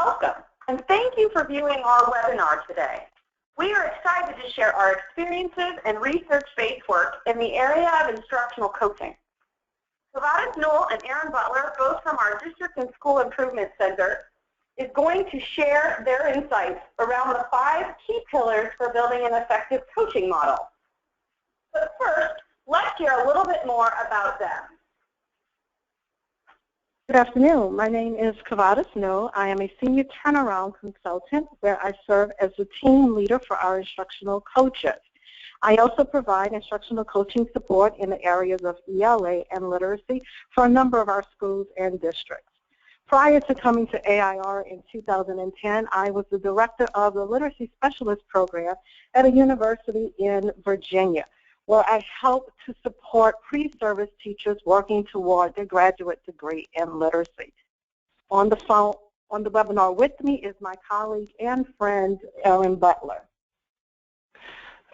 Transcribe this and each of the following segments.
Welcome, and thank you for viewing our webinar today. We are excited to share our experiences and research-based work in the area of instructional coaching. Kavadas Newell and Aaron Butler, both from our District and School Improvement Center, is going to share their insights around the 5 key pillars for building an effective coaching model. But first, let's hear a little bit more about them. Good afternoon. My name is Kavadas Newell. I am a senior turnaround consultant where I serve as the team leader for our instructional coaches. I also provide instructional coaching support in the areas of ELA and literacy for a number of our schools and districts. Prior to coming to AIR in 2010, I was the director of the Literacy Specialist Program at a university in Virginia, where I help to support pre-service teachers working toward their graduate degree in literacy. On the webinar with me is my colleague and friend, Aaron Butler.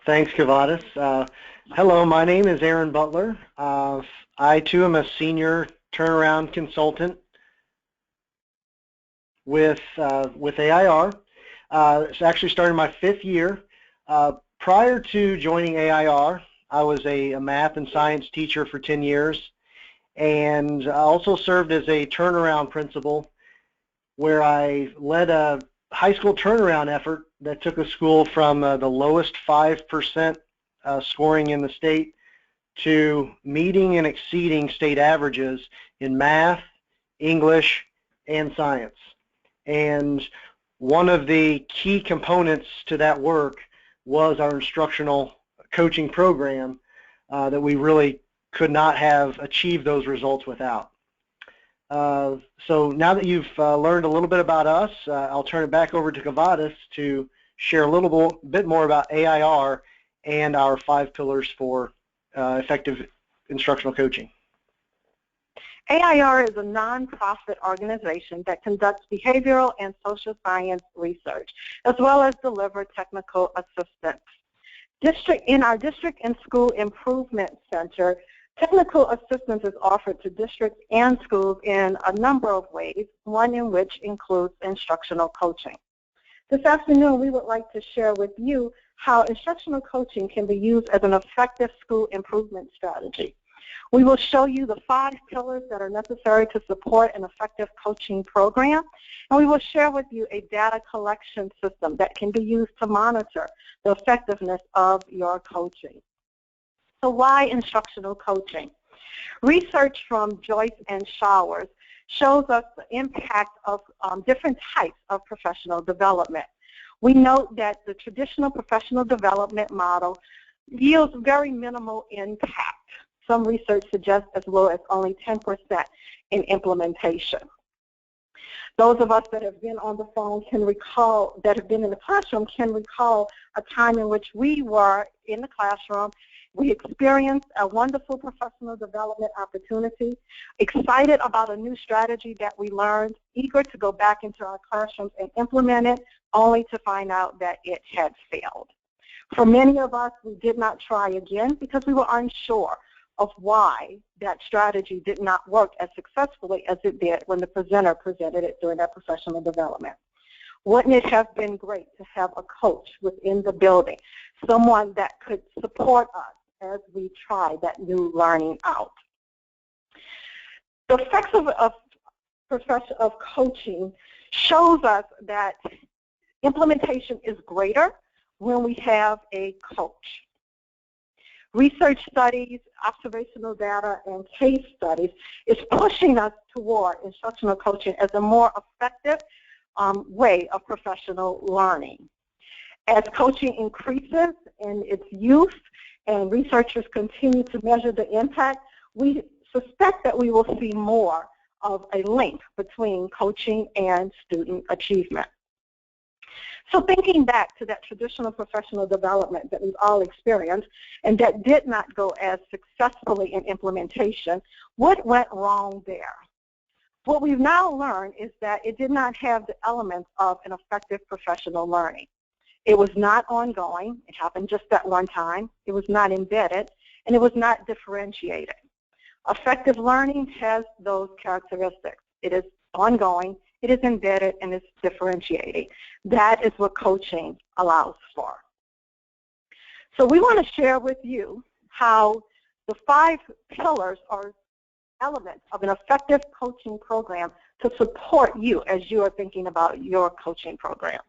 Thanks, Kavadas. Hello, my name is Aaron Butler. I too am a senior turnaround consultant with AIR. It's actually starting my 5th year. Prior to joining AIR, I was a math and science teacher for 10 years, and I also served as a turnaround principal where I led a high school turnaround effort that took a school from the lowest 5% scoring in the state to meeting and exceeding state averages in math, English, and science. And one of the key components to that work was our instructional coaching program that we really could not have achieved those results without. So now that you've learned a little bit about us, I'll turn it back over to Kavadas to share a little bit more about AIR and our 5 pillars for effective instructional coaching. AIR is a nonprofit organization that conducts behavioral and social science research, as well as deliver technical assistance. In our District and School Improvement Center, technical assistance is offered to districts and schools in a number of ways, one in which includes instructional coaching. This afternoon, we would like to share with you how instructional coaching can be used as an effective school improvement strategy. We will show you the 5 pillars that are necessary to support an effective coaching program, and we will share with you a data collection system that can be used to monitor the effectiveness of your coaching. So why instructional coaching? Research from Joyce and Showers shows us the impact of different types of professional development. We note that the traditional professional development model yields very minimal impact. Some research suggests as low as only 10% in implementation. Those of us that have been on the phone can recall, that have been in the classroom can recall a time in which we were in the classroom. We experienced a wonderful professional development opportunity, excited about a new strategy that we learned, eager to go back into our classrooms and implement it, only to find out that it had failed. For many of us, we did not try again because we were unsure of why that strategy did not work as successfully as it did when the presenter presented it during that professional development. Wouldn't it have been great to have a coach within the building, someone that could support us as we try that new learning out? The effects of coaching shows us that implementation is greater when we have a coach. Research studies, observational data, and case studies is pushing us toward instructional coaching as a more effective way of professional learning. As coaching increases in its use and researchers continue to measure the impact, we suspect that we will see more of a link between coaching and student achievement. So thinking back to that traditional professional development that we've all experienced and that did not go as successfully in implementation, what went wrong there? What we've now learned is that it did not have the elements of an effective professional learning. It was not ongoing. It happened just that one time. It was not embedded, and it was not differentiated. Effective learning has those characteristics. It is ongoing, it is embedded, and it's differentiating. That is what coaching allows for. So we want to share with you how the 5 pillars or elements of an effective coaching program to support you as you are thinking about your coaching program.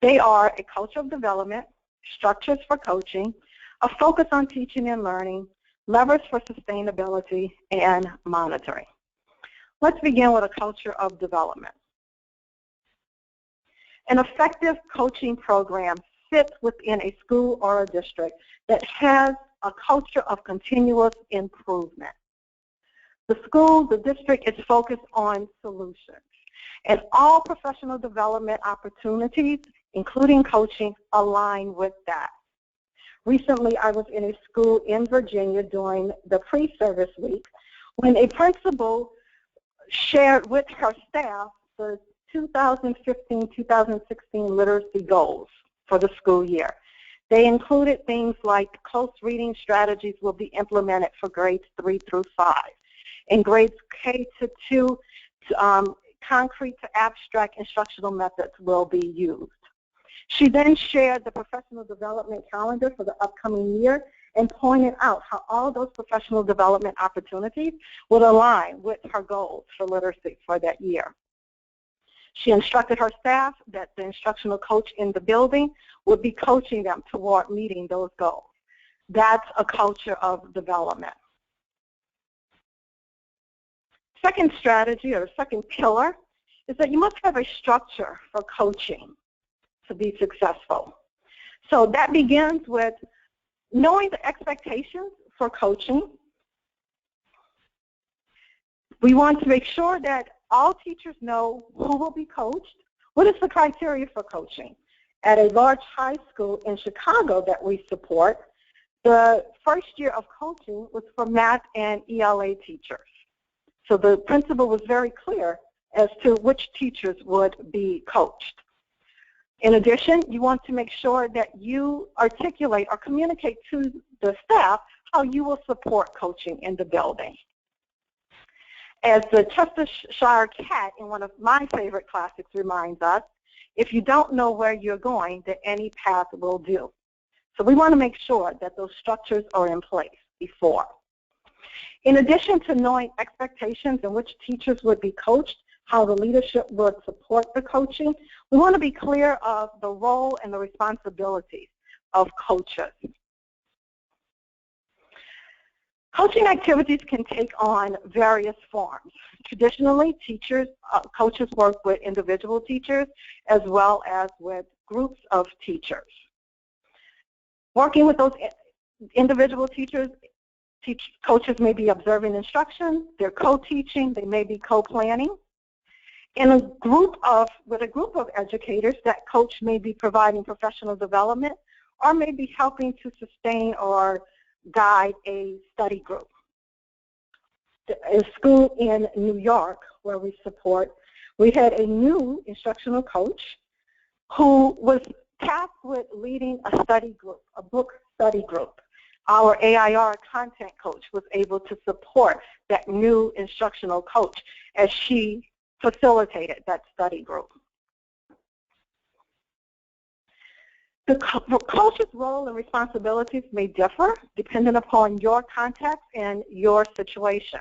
They are a culture of development, structures for coaching, a focus on teaching and learning, levers for sustainability, and monitoring. Let's begin with a culture of development. An effective coaching program fits within a school or a district that has a culture of continuous improvement. The school, the district is focused on solutions, and all professional development opportunities, including coaching, align with that. Recently, I was in a school in Virginia during the pre-service week when a principal shared with her staff the 2015-2016 literacy goals for the school year. They included things like close reading strategies will be implemented for grades 3 through 5. In grades K to 2, concrete to abstract instructional methods will be used. She then shared the professional development calendar for the upcoming year and pointed out how all those professional development opportunities would align with her goals for literacy for that year. She instructed her staff that the instructional coach in the building would be coaching them toward meeting those goals. That's a culture of development. Second strategy, or second pillar, is that you must have a structure for coaching to be successful. So that begins with knowing the expectations for coaching. We want to make sure that all teachers know who will be coached. What is the criteria for coaching? At a large high school in Chicago that we support, the first year of coaching was for math and ELA teachers. So the principal was very clear as to which teachers would be coached. In addition, you want to make sure that you articulate or communicate to the staff how you will support coaching in the building. As the Cheshire Cat in one of my favorite classics reminds us, if you don't know where you're going, then any path will do. So we want to make sure that those structures are in place before. In addition to knowing expectations and which teachers would be coached, how the leadership would support the coaching, we want to be clear of the role and the responsibilities of coaches. Coaching activities can take on various forms. Traditionally, coaches work with individual teachers as well as with groups of teachers. Working with those individual teachers, coaches may be observing instruction, they're co-teaching, they may be co-planning. With a group of educators, that coach may be providing professional development or may be helping to sustain or guide a study group. A school in New York where we support, we had a new instructional coach who was tasked with leading a study group, a book study group. Our AIR content coach was able to support that new instructional coach as she facilitated that study group. The coach's role and responsibilities may differ depending upon your context and your situation.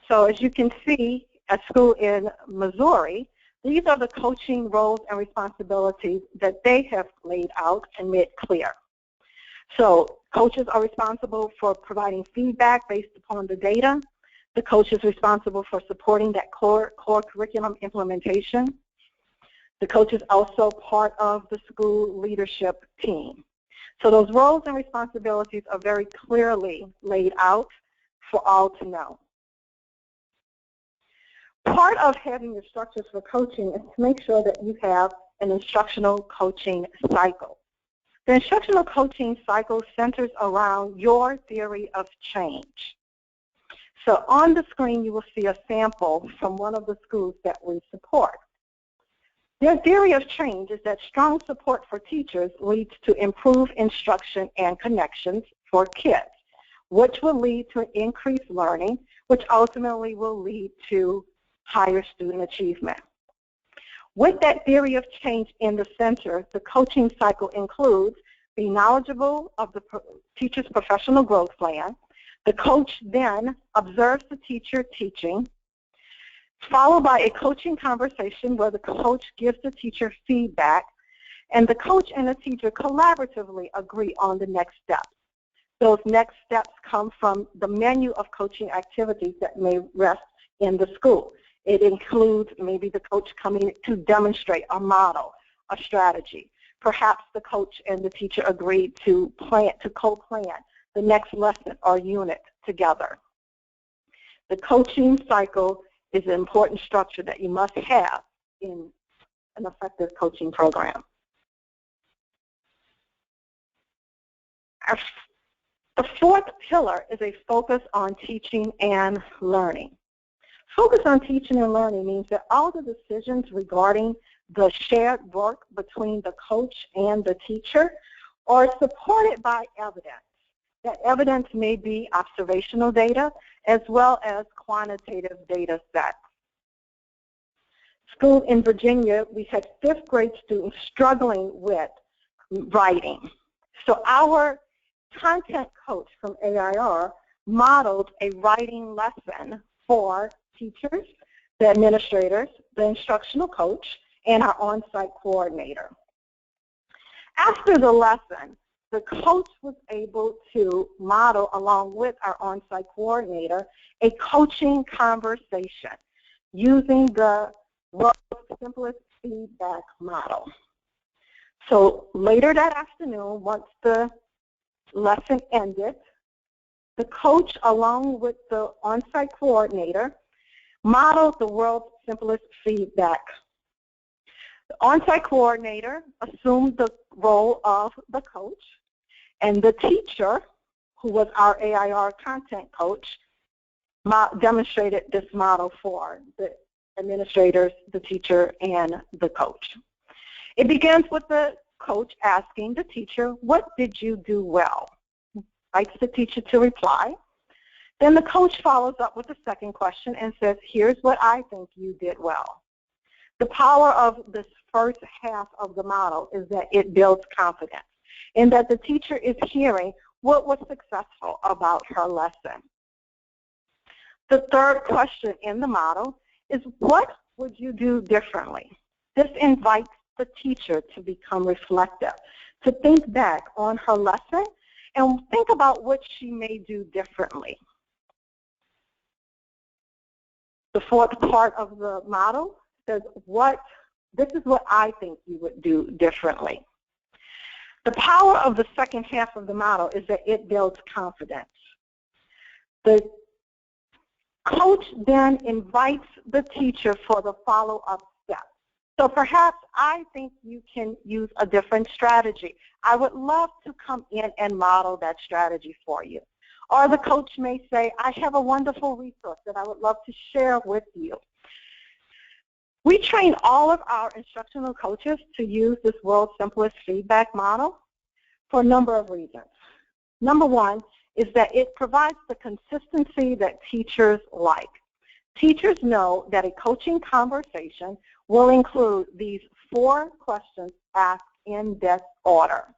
So as you can see at school in Missouri, these are the coaching roles and responsibilities that they have laid out and made clear. So coaches are responsible for providing feedback based upon the data. The coach is responsible for supporting that core curriculum implementation. The coach is also part of the school leadership team. So those roles and responsibilities are very clearly laid out for all to know. Part of having your structures for coaching is to make sure that you have an instructional coaching cycle. The instructional coaching cycle centers around your theory of change. So on the screen you will see a sample from one of the schools that we support. Their theory of change is that strong support for teachers leads to improved instruction and connections for kids, which will lead to increased learning, which ultimately will lead to higher student achievement. With that theory of change in the center, the coaching cycle includes being knowledgeable of the teacher's professional growth plan. The coach then observes the teacher teaching, followed by a coaching conversation where the coach gives the teacher feedback, and the coach and the teacher collaboratively agree on the next steps. Those next steps come from the menu of coaching activities that may rest in the school. It includes maybe the coach coming to demonstrate a model, a strategy. Perhaps the coach and the teacher agreed to co-plan the next lesson or unit together. The coaching cycle is an important structure that you must have in an effective coaching program. The fourth pillar is a focus on teaching and learning. Focus on teaching and learning means that all the decisions regarding the shared work between the coach and the teacher are supported by evidence. That evidence may be observational data as well as quantitative data sets. School in Virginia, we had 5th grade students struggling with writing. So our content coach from AIR modeled a writing lesson for teachers, the administrators, the instructional coach, and our on-site coordinator. After the lesson, the coach was able to model, along with our on-site coordinator, a coaching conversation using the world's simplest feedback model. So later that afternoon, once the lesson ended, the coach, along with the on-site coordinator, modeled the world's simplest feedback. The on-site coordinator assumed the role of the coach, and the teacher, who was our AIR content coach, demonstrated this model for the administrators, the teacher, and the coach. It begins with the coach asking the teacher, "What did you do well?" Invites the teacher to reply. Then the coach follows up with the second question and says, "Here's what I think you did well." The power of this first half of the model is that it builds confidence, in that the teacher is hearing what was successful about her lesson. The third question in the model is, what would you do differently? This invites the teacher to become reflective, to think back on her lesson and think about what she may do differently. The fourth part of the model says, this is what I think you would do differently. The power of the second half of the model is that it builds confidence. The coach then invites the teacher for the follow-up step. So perhaps I think you can use a different strategy. I would love to come in and model that strategy for you. Or the coach may say, I have a wonderful resource that I would love to share with you. We train all of our instructional coaches to use this world's simplest feedback model for a number of reasons. Number one is that it provides the consistency that teachers like. Teachers know that a coaching conversation will include these 4 questions asked in this order.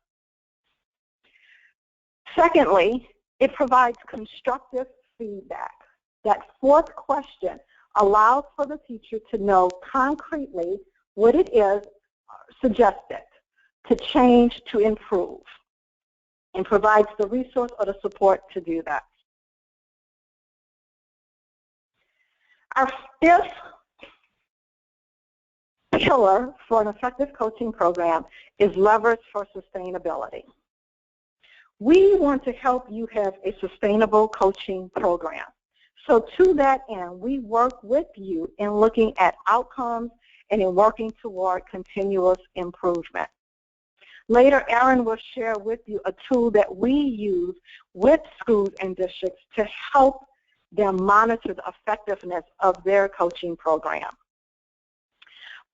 Secondly, it provides constructive feedback. That 4th question allows for the teacher to know concretely what it is suggested to change, to improve, and provides the resource or the support to do that. Our 5th pillar for an effective coaching program is levers for sustainability. We want to help you have a sustainable coaching program. So to that end, we work with you in looking at outcomes and in working toward continuous improvement. Later, Aaron will share with you a tool that we use with schools and districts to help them monitor the effectiveness of their coaching program.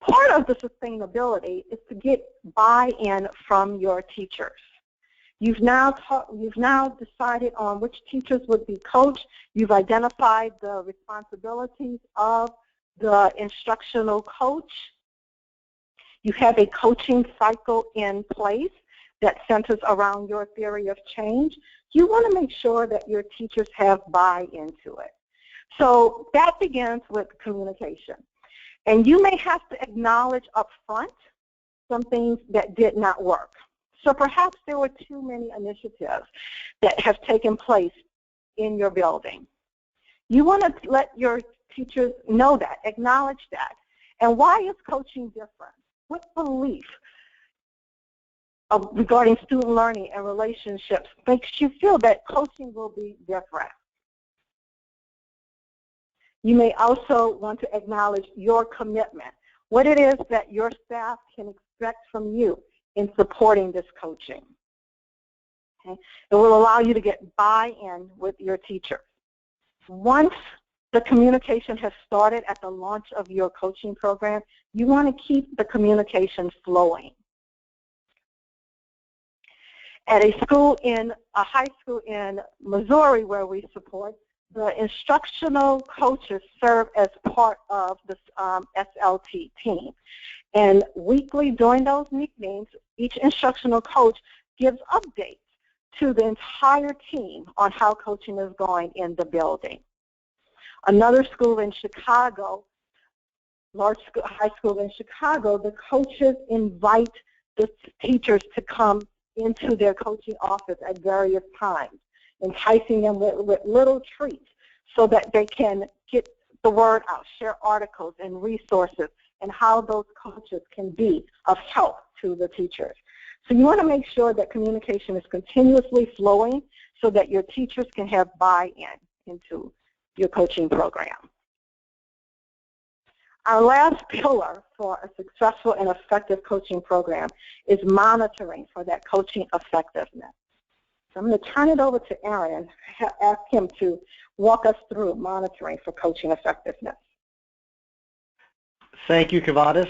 Part of the sustainability is to get buy-in from your teachers. You've now decided on which teachers would be coached. You've identified the responsibilities of the instructional coach. You have a coaching cycle in place that centers around your theory of change. You want to make sure that your teachers have buy-in to it. So that begins with communication. And you may have to acknowledge up front some things that did not work. So perhaps there were too many initiatives that have taken place in your building. You want to let your teachers know that, acknowledge that. And why is coaching different? What belief regarding student learning and relationships makes you feel that coaching will be different? You may also want to acknowledge your commitment, what it is that your staff can expect from you in supporting this coaching. Okay? It will allow you to get buy-in with your teachers. Once the communication has started at the launch of your coaching program, you want to keep the communication flowing. At a high school in Missouri where we support, the instructional coaches serve as part of the SLT team. And weekly during those meetings, each instructional coach gives updates to the entire team on how coaching is going in the building. Another school in Chicago, high school in Chicago, the coaches invite the teachers to come into their coaching office at various times, enticing them with little treats so that they can get the word out, share articles and resources, and how those coaches can be of help to the teachers. So you want to make sure that communication is continuously flowing so that your teachers can have buy-in into your coaching program. Our last pillar for a successful and effective coaching program is monitoring for that coaching effectiveness. So I'm going to turn it over to Aaron and ask him to walk us through monitoring for coaching effectiveness. Thank you, Kavadas.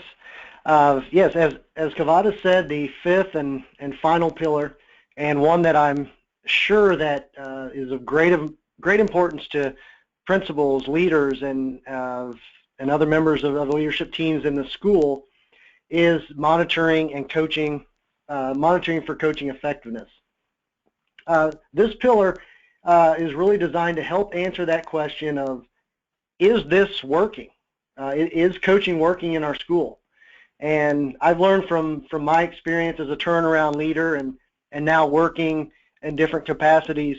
Yes, as Kavadas said, the fifth and final pillar, and one that I'm sure that is of great importance to principals, leaders, and other members of the leadership teams in the school, is monitoring and coaching, monitoring for coaching effectiveness. This pillar is really designed to help answer that question of, is this working? Is coaching working in our school? And I've learned from my experience as a turnaround leader and now working in different capacities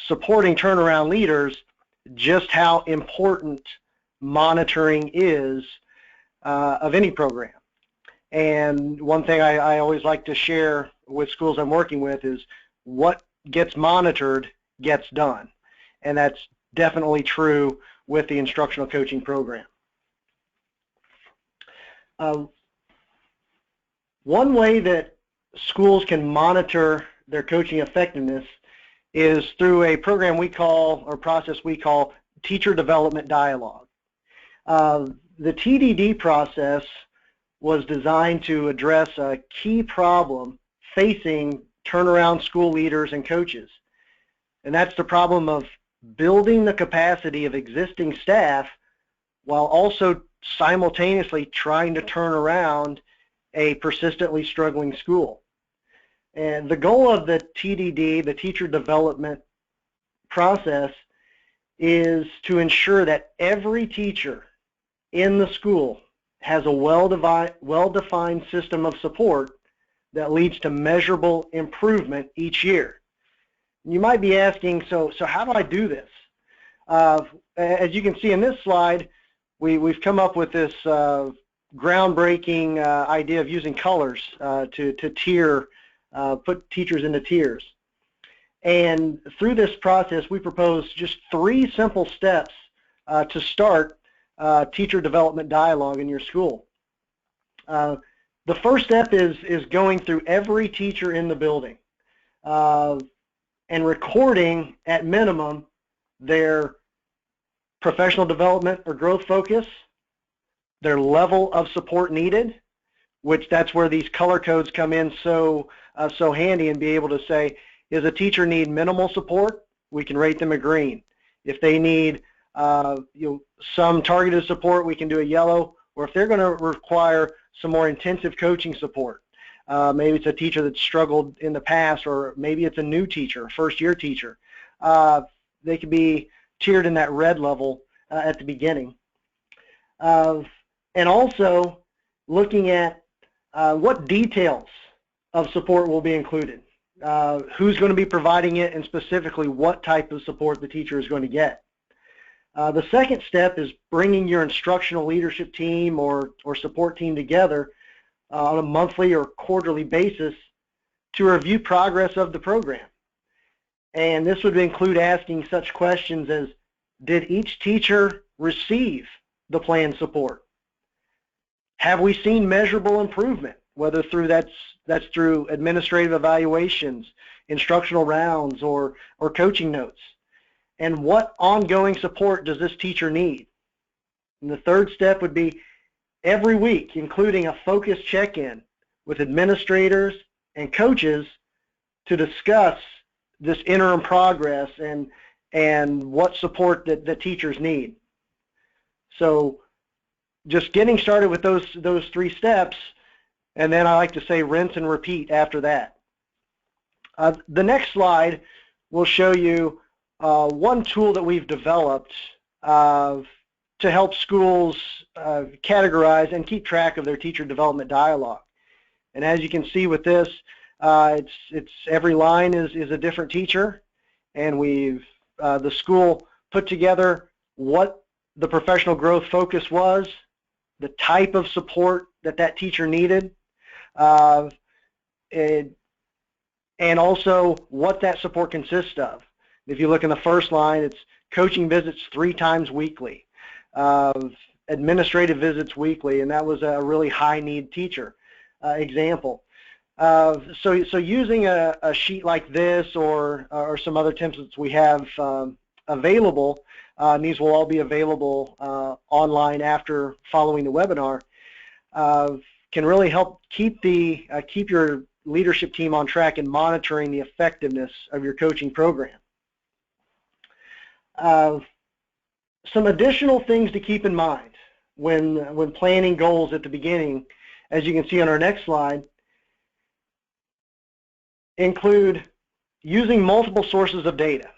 supporting turnaround leaders just how important monitoring is of any program. And one thing I always like to share with schools I'm working with is what gets monitored gets done. And that's definitely true with the instructional coaching program. One way that schools can monitor their coaching effectiveness is through a program we call, or process we call, Teacher Development Dialogue. The TDD process was designed to address a key problem facing turnaround school leaders and coaches. And that's the problem of building the capacity of existing staff while also simultaneously trying to turn around a persistently struggling school. And the goal of the TDD, the teacher development process, is to ensure that every teacher in the school has a well-defined system of support that leads to measurable improvement each year. You might be asking, so how do I do this? As you can see in this slide, we've come up with this groundbreaking idea of using colors to tier, put teachers into tiers. And through this process, we propose just 3 simple steps to start teacher development dialogue in your school. The first step is going through every teacher in the building and recording at minimum their professional development or growth focus, their level of support needed, which that's where these color codes come in so handy, and be able to say, does a teacher need minimal support? We can rate them a green. If they need some targeted support, we can do a yellow. Or if they're going to require some more intensive coaching support. Maybe it's a teacher that struggled in the past, or maybe it's a new teacher, first-year teacher. They could be tiered in that red level at the beginning. And also looking at what details of support will be included. Who's going to be providing it, and specifically what type of support the teacher is going to get. The second step is bringing your instructional leadership team or support team together on a monthly or quarterly basis to review progress of the program. And this would include asking such questions as, did each teacher receive the planned support? Have we seen measurable improvement, whether through that's through administrative evaluations, instructional rounds, or coaching notes? And what ongoing support does this teacher need? And the third step would be every week, including a focused check-in with administrators and coaches to discuss this interim progress and what support that teachers need. So just getting started with those three steps, and then I like to say rinse and repeat after that. The next slide will show you one tool that we've developed to help schools categorize and keep track of their teacher development dialogue. And as you can see with this, it's every line is a different teacher, and the school put together what the professional growth focus was, the type of support that teacher needed, and also what that support consists of. If you look in the first line, it's coaching visits 3 times weekly, administrative visits weekly, and that was a really high-need teacher example. So using a sheet like this or some other templates we have available, and these will all be available online after following the webinar, can really help keep your leadership team on track in monitoring the effectiveness of your coaching program. Some additional things to keep in mind when planning goals at the beginning, as you can see on our next slide, include using multiple sources of data.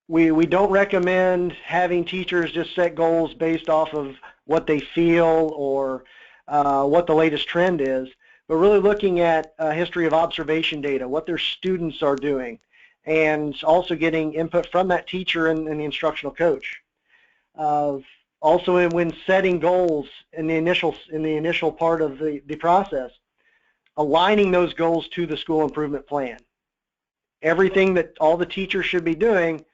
We don't recommend having teachers just set goals based off of what they feel or what the latest trend is, but really looking at a history of observation data, what their students are doing, and also getting input from that teacher and the instructional coach. Also, when setting goals in the initial part of the process, aligning those goals to the school improvement plan. Everything that all the teachers should be doing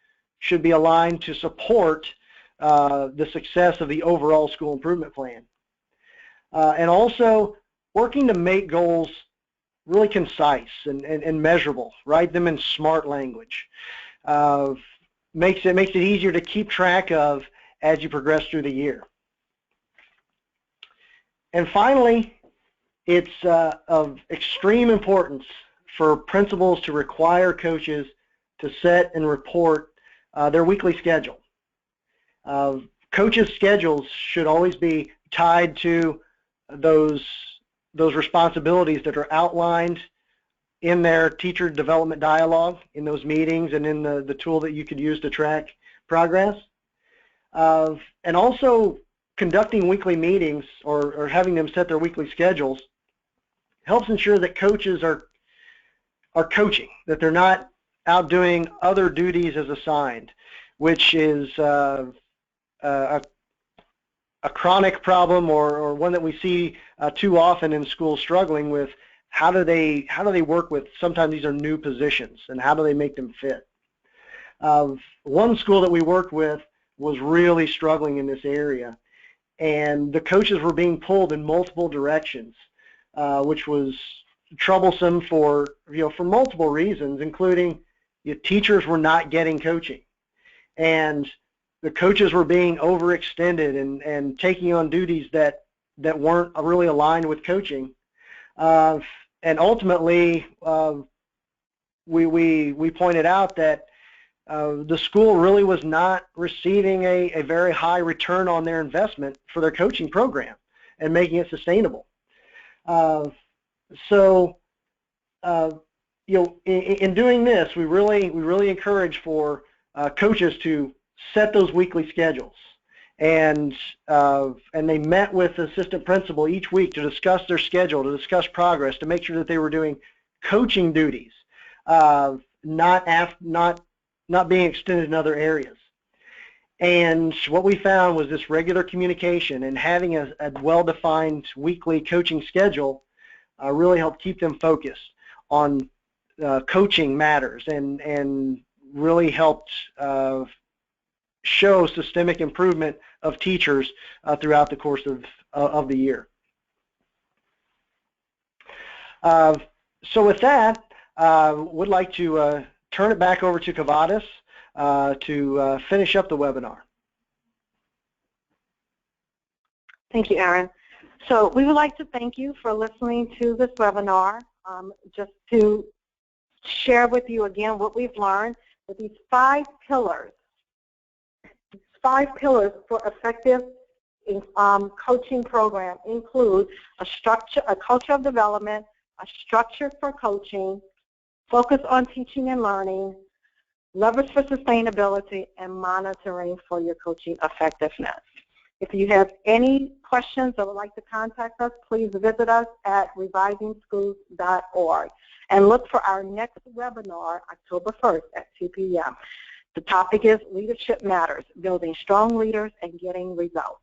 should be aligned to support the success of the overall school improvement plan. And also working to make goals really concise and measurable. Write them in SMART language. Makes it easier to keep track of as you progress through the year. And finally, it's of extreme importance for principals to require coaches to set and report their weekly schedule. Coaches' schedules should always be tied to those responsibilities that are outlined in their teacher development dialogue, in those meetings, and in the tool that you could use to track progress. And also conducting weekly meetings or having them set their weekly schedules helps ensure that coaches are coaching, that they're not out doing other duties as assigned, which is a chronic problem or one that we see too often in schools struggling with. How do they work with, sometimes these are new positions, and how do they make them fit? One school that we worked with was really struggling in this area, and the coaches were being pulled in multiple directions, which was troublesome for multiple reasons, including teachers were not getting coaching, and the coaches were being overextended and taking on duties that weren't really aligned with coaching, and ultimately we pointed out that the school really was not receiving a very high return on their investment for their coaching program. and making it sustainable. In doing this, we really encourage for coaches to set those weekly schedules, and they met with the assistant principal each week to discuss their schedule, to discuss progress, to make sure that they were doing coaching duties, not being extended in other areas. And what we found was this regular communication and having a well-defined weekly coaching schedule really helped keep them focused on coaching matters, and really helped show systemic improvement of teachers throughout the course of the year. So with that, would like to turn it back over to Kavadas to finish up the webinar. Thank you, Aaron. So we would like to thank you for listening to this webinar. Just to share with you again what we've learned with these 5 pillars. 5 pillars for effective coaching program include a culture of development, a structure for coaching, focus on teaching and learning, levers for sustainability, and monitoring for your coaching effectiveness. If you have any questions or would like to contact us, please visit us at revisingschools.org and look for our next webinar October 1st at 2 p.m. The topic is Leadership Matters, Building Strong Leaders and Getting Results.